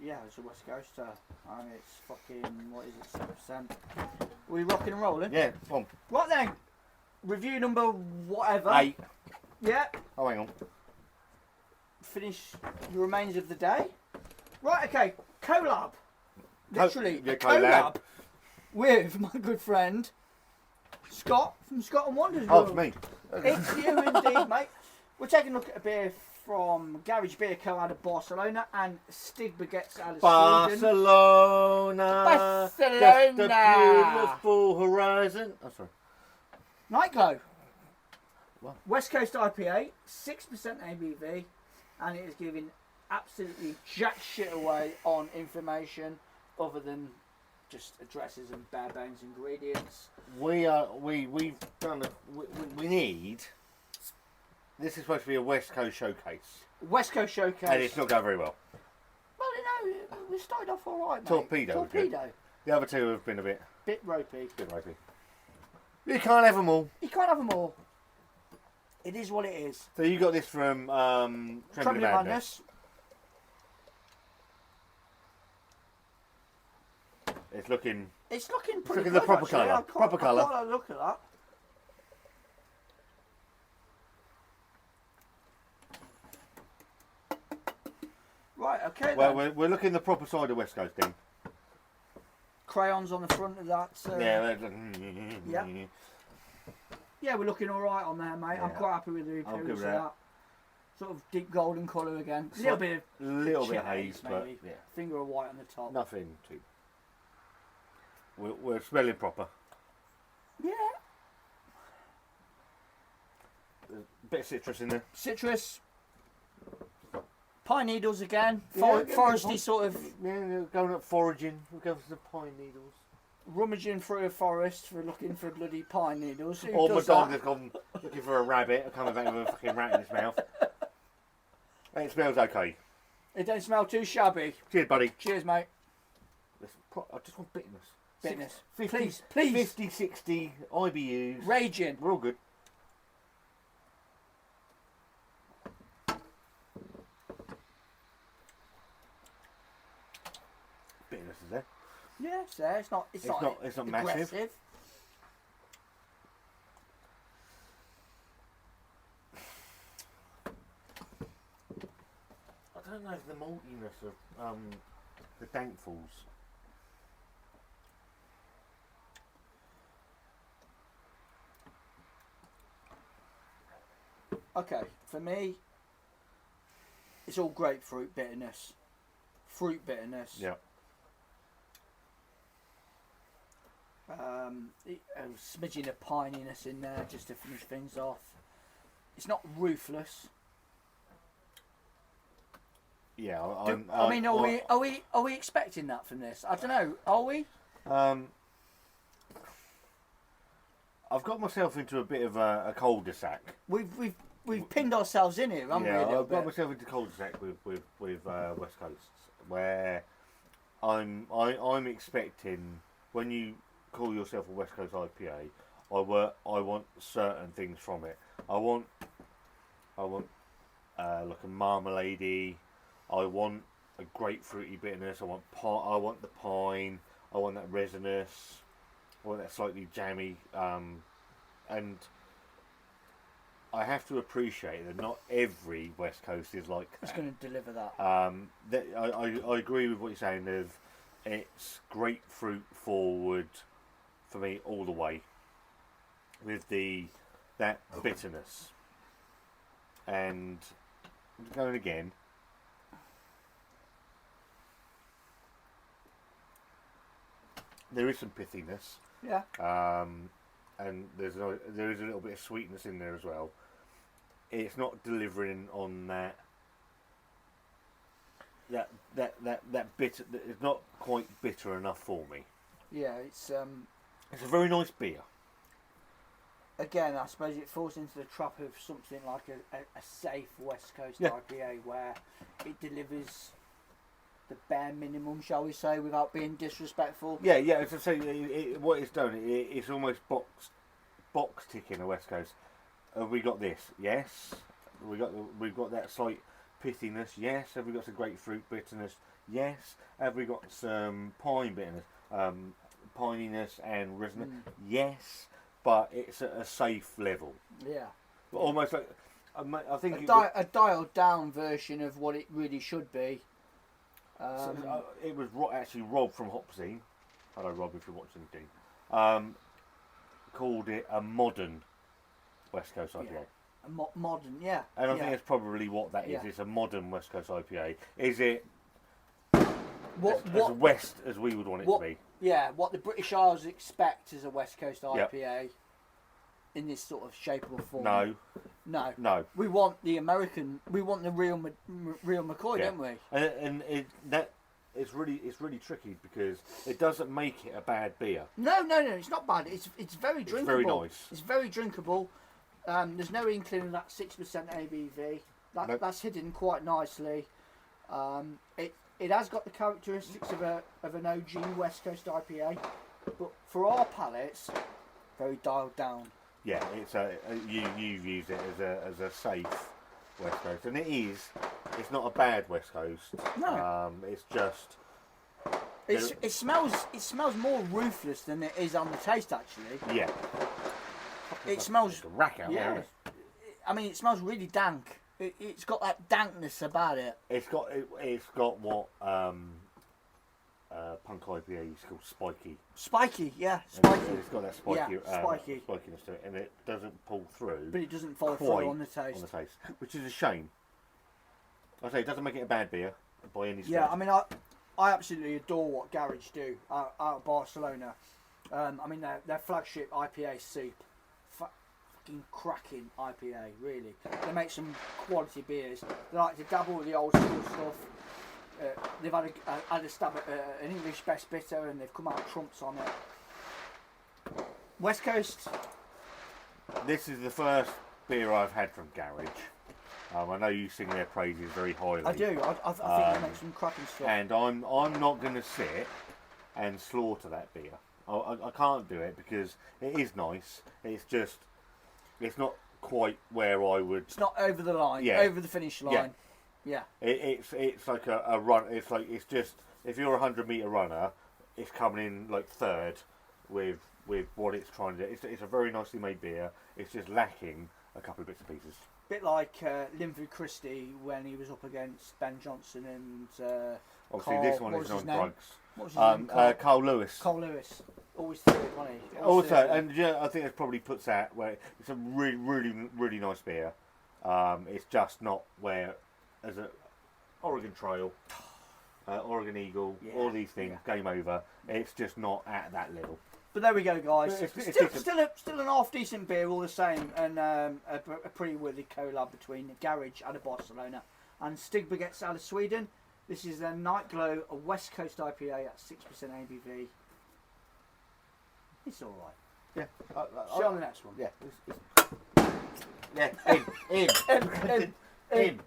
Yeah, it's a West Coaster, and it's fucking, what is it, 7%. We rocking and rolling? Yeah, come on. Right then, review number whatever. 8. Yeah. Oh, hang on. Finish the remains of the day. Right, okay, collab. Literally, yeah, a collab with my good friend Scott from Scott and Wonders. Oh, it's me. It's you indeed, mate. We're taking a look at a beer from Garage Beer Co. out of Barcelona and Stigbergets out of Sweden. Barcelona. Just a beautiful horizon. Oh, sorry. Nightglow. What? West Coast IPA, 6% ABV, and it is giving absolutely jack shit away on information other than just addresses and bare bones ingredients. We've done we need. This is supposed to be a West Coast showcase. West Coast showcase. And it's not going very well. Well, you know, we started off all right, mate. Torpedo. The other two have been a bit ropey. You can't have them all. You can't have them all. It is what it is. So you got this from Trembling Madness. It's looking pretty good. The proper colour. Proper colour. I quite look at that. Right, okay. Well, then. we're looking the proper side of West Coast then. Crayons on the front of that. Yeah. Yeah, we're looking all right on there, mate. Yeah. I'm quite happy with the appearance of that. Sort of deep golden colour again. A little bit of haze, maybe. but yeah. Finger of white on the top. Nothing too. We're smelling proper. Yeah. There's a bit of citrus in there. Citrus. Pine needles again. Yeah, Foresty sort of. Yeah, going up foraging. We'll go for the pine needles. Rummaging through a forest for looking for bloody pine needles. Or my dog has gone looking for a rabbit and come back with a fucking rat in his mouth. And it smells okay. It don't smell too shabby. Cheers, buddy. Cheers, mate. I just want bitterness. Bitterness. 50, Please. 50, 60 IBUs. Raging. We're all good. Bitterness is there. Yeah, it's there. It's not massive. aggressive. I don't know if the maltiness of the Dankfuls. Okay, for me, it's all grapefruit bitterness, fruit bitterness. Yeah. A smidgen of pininess in there just to finish things off. It's not ruthless. Yeah, are we expecting that from this? I don't know. Are we? I've got myself into a bit of a cul-de-sac. We've pinned ourselves in here, haven't we? I've got myself into cul-de-sac with West Coast, where I'm expecting when you call yourself a West Coast IPA, I want certain things from it. I want like a marmalade-y. I want a grapefruity bitterness. I want the pine. I want that resinous. I want that slightly jammy. And I have to appreciate that not every West Coast is like that. It's going to deliver that. I agree with what you're saying. It's grapefruit forward for me all the way, with that bitterness. And I'm going again. There is some pithiness. Yeah. And there is a little bit of sweetness in there as well. It's not delivering on that bitter. It's not quite bitter enough for me. Yeah, it's a very nice beer. Again, I suppose it falls into the trap of something like a safe West Coast IPA where it delivers the bare minimum, shall we say, without being disrespectful. Yeah. As I say, what it's done, it's almost box ticking the West Coast. We got this, yes. We've got that slight pithiness? Yes. Have we got some grapefruit bitterness? Yes. Have we got some pine bitterness, pininess and resinous? Yes. But it's at a safe level. Yeah. Almost like I think a dialed down version of what it really should be. It was actually Rob from Hopsy. Hello, Rob, if you're watching the game. Called it a modern West Coast IPA. Yeah. Modern, yeah. And I think that's probably what that is. Yeah. It's a modern West Coast IPA. Is it as West as we would want it to be? Yeah, what the British Isles expect as a West Coast IPA in this sort of shape or form. No. We want the American. We want the real McCoy, don't we? And it's really tricky because it doesn't make it a bad beer. No, it's not bad. It's very drinkable. It's very nice. It's very drinkable. There's no inkling of that 6% ABV. That's hidden quite nicely. It has got the characteristics of an OG West Coast IPA, but for our palates, very dialed down. Yeah, it's you've used it as a safe West Coast, and it is. It's not a bad West Coast. No. It's just. It smells more ruthless than it is on the taste, actually. Yeah. It smells. a rack out there. I mean, it smells really dank. It's got that dankness about it. It's got what punk IPA is called spiky. Spiky, yeah, spiky. It's got that spiky, spiky. spikiness to it, and it doesn't pull through. But it doesn't follow through on the taste. Which is a shame. I say it doesn't make it a bad beer by any stretch. Yeah, I mean, I absolutely adore what Garage do out of Barcelona. I mean, their flagship IPA Soup, fucking cracking IPA, really. They make some quality beers. They like to dabble with the old school stuff. They've had a stab at an English best bitter, and they've come out trumps on it. West Coast. This is the first beer I've had from Garage. I know you sing their praises very highly. I do. I think they make some cracking stuff. And I'm not going to sit and slaughter that beer. I can't do it because it is nice. It's just, it's not quite where I would. It's not over the line. Yeah. Over the finish line. Yeah. It's like a run. It's just if you're a 100-meter runner, it's coming in like third with what it's trying to do. It's a very nicely made beer. It's just lacking a couple of bits and pieces. Bit like Linford Christie when he was up against Ben Johnson and obviously Carl, this one is on drugs. What was his name? Carl Lewis. Carl Lewis. Always threw it, wasn't he? Also, and yeah, I think it probably puts that where it's a really nice beer. It's just not where as a Oregon Trail, Oregon Eagle, all these things, Game Over. It's just not at that level. But there we go, guys. It's still an half decent beer, all the same, and a pretty worthy collab between Garage out of Barcelona and Stigbergets out of Sweden. This is their Nightglow, a West Coast IPA at 6% ABV. It's all right. Yeah. See you on the next one. Yeah. Yeah. In. In.